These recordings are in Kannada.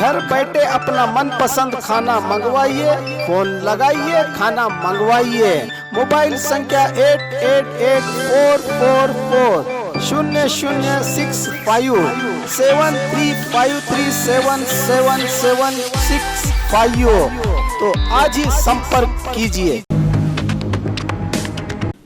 घर बैठे अपना मनपसंद खाना मंगवाइए, फोन लगाइए, खाना मंगवाइए। मोबाइल संख्या 884440006353377765। तो आज ही संपर्क कीजिए।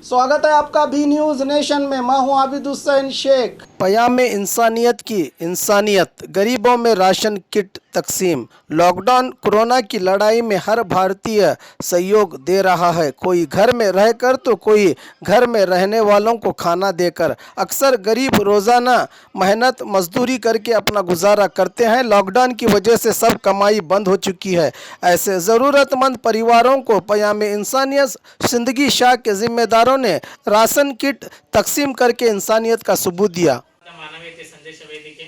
स्वागत है आपका बी न्यूज नेशन में। मैं हूं आबिद हुसैन शेख। पयाम इंसानियत की इंसानियत, गरीबों में राशन किट तकसीम। लॉकडाउन कोरोना की लड़ाई में हर भारतीय सहयोग दे रहा है, कोई घर में रहकर तो कोई घर में रहने वालों को खाना देकर। अक्सर गरीब रोज़ाना मेहनत मजदूरी करके अपना गुजारा करते हैं। लॉकडाउन की वजह से सब कमाई बंद हो चुकी है। ऐसे ज़रूरतमंद परिवारों को पयाम इंसानियत जिंदगी शाह के जिम्मेदारों ने राशन किट तकसीम करके इंसानियत का सबूत दिया। ಮಾನವೀಯತೆ ಸಂದೇಶ ವೇದಿಕೆ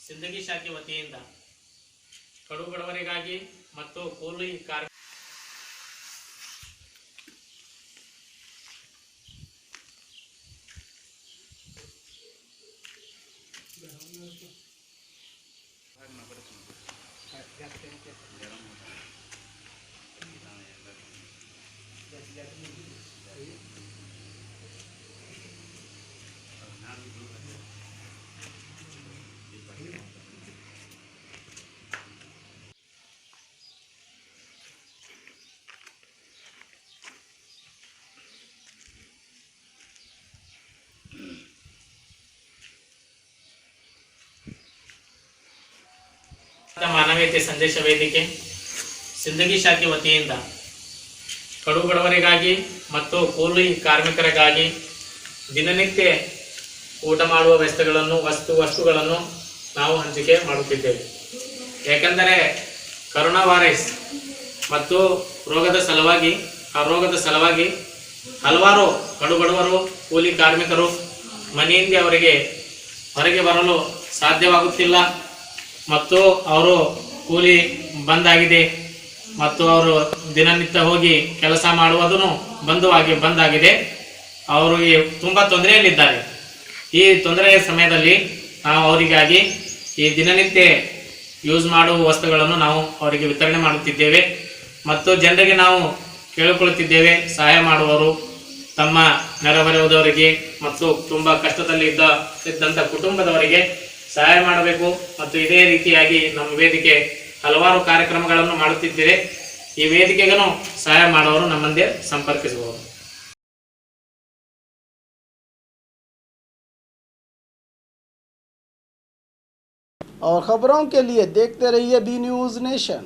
ಸಿಂದಗಿ ಶಾಖೆ ವತಿಯಿಂದ ಕಡು ಬಡವರಿಗಾಗಿ ಮತ್ತು ಕೂಲಿ ಕಾರ್ಮಿಕ ಮಾನವೀಯತೆ ಸಂದೇಶ ವೇದಿಕೆ ಸಿಂದಗಿ ಶಾಖೆ ವತಿಯಿಂದ ಕಡು ಬಡವರಿಗಾಗಿ ಮತ್ತು ಕೂಲಿ ಕಾರ್ಮಿಕರಿಗಾಗಿ ದಿನನಿತ್ಯ ಊಟ ಮಾಡುವ ವಸ್ತುಗಳನ್ನು ನಾವು ಹಂಚಿಕೆ ಮಾಡುತ್ತಿದ್ದೇವೆ. ಯಾಕೆಂದರೆ ಕರೋನಾ ವೈರಸ್ ಮತ್ತು ರೋಗದ ಸಲುವಾಗಿ ಹಲವಾರು ಕಡು ಬಡವರು ಕೂಲಿ ಕಾರ್ಮಿಕರು ಮನೆಯಿಂದ ಅವರಿಗೆ ಹೊರಗೆ ಬರಲು ಸಾಧ್ಯವಾಗುತ್ತಿಲ್ಲ ಮತ್ತು ಅವರು ಕೂಲಿ ಬಂದಾಗಿದೆ ಮತ್ತು ಅವರು ದಿನನಿತ್ಯ ಹೋಗಿ ಕೆಲಸ ಮಾಡುವುದನ್ನು ಬಂದಾಗಿದೆ. ಅವರಿಗೆ ತುಂಬ ತೊಂದರೆಯಲ್ಲಿದ್ದಾರೆ. ಈ ತೊಂದರೆಯ ಸಮಯದಲ್ಲಿ ನಾವು ಅವರಿಗಾಗಿ ಈ ದಿನನಿತ್ಯ ಯೂಸ್ ಮಾಡುವ ವಸ್ತುಗಳನ್ನು ನಾವು ಅವರಿಗೆ ವಿತರಣೆ ಮಾಡುತ್ತಿದ್ದೇವೆ ಮತ್ತು ಜನರಿಗೆ ನಾವು ಕೇಳಿಕೊಳ್ಳುತ್ತಿದ್ದೇವೆ, ಸಹಾಯ ಮಾಡುವವರು ತಮ್ಮ ನೆರೆಹೊರೆಯವರಿಗೆ ಮತ್ತು ತುಂಬ ಕಷ್ಟದಲ್ಲಿ ಇದ್ದಂಥ ಕುಟುಂಬದವರಿಗೆ ಸಹಾಯ ಮಾಡಬೇಕು. ಮತ್ತು ಇದೇ ರೀತಿಯಾಗಿ ನಮ್ಮ ವೇದಿಕೆ ಹಲವಾರು ಕಾರ್ಯಕ್ರಮಗಳನ್ನು ಮಾಡುತ್ತಿದ್ದೇವೆ. ಈ ವೇದಿಕೆಗೂ ಸಹಾಯ ಮಾಡುವವರು ನಮ್ಮಂದೇ ಸಂಪರ್ಕಿಸಬಹುದು. और खबरों के लिए देखते रहिए बी न्यूज नेशन।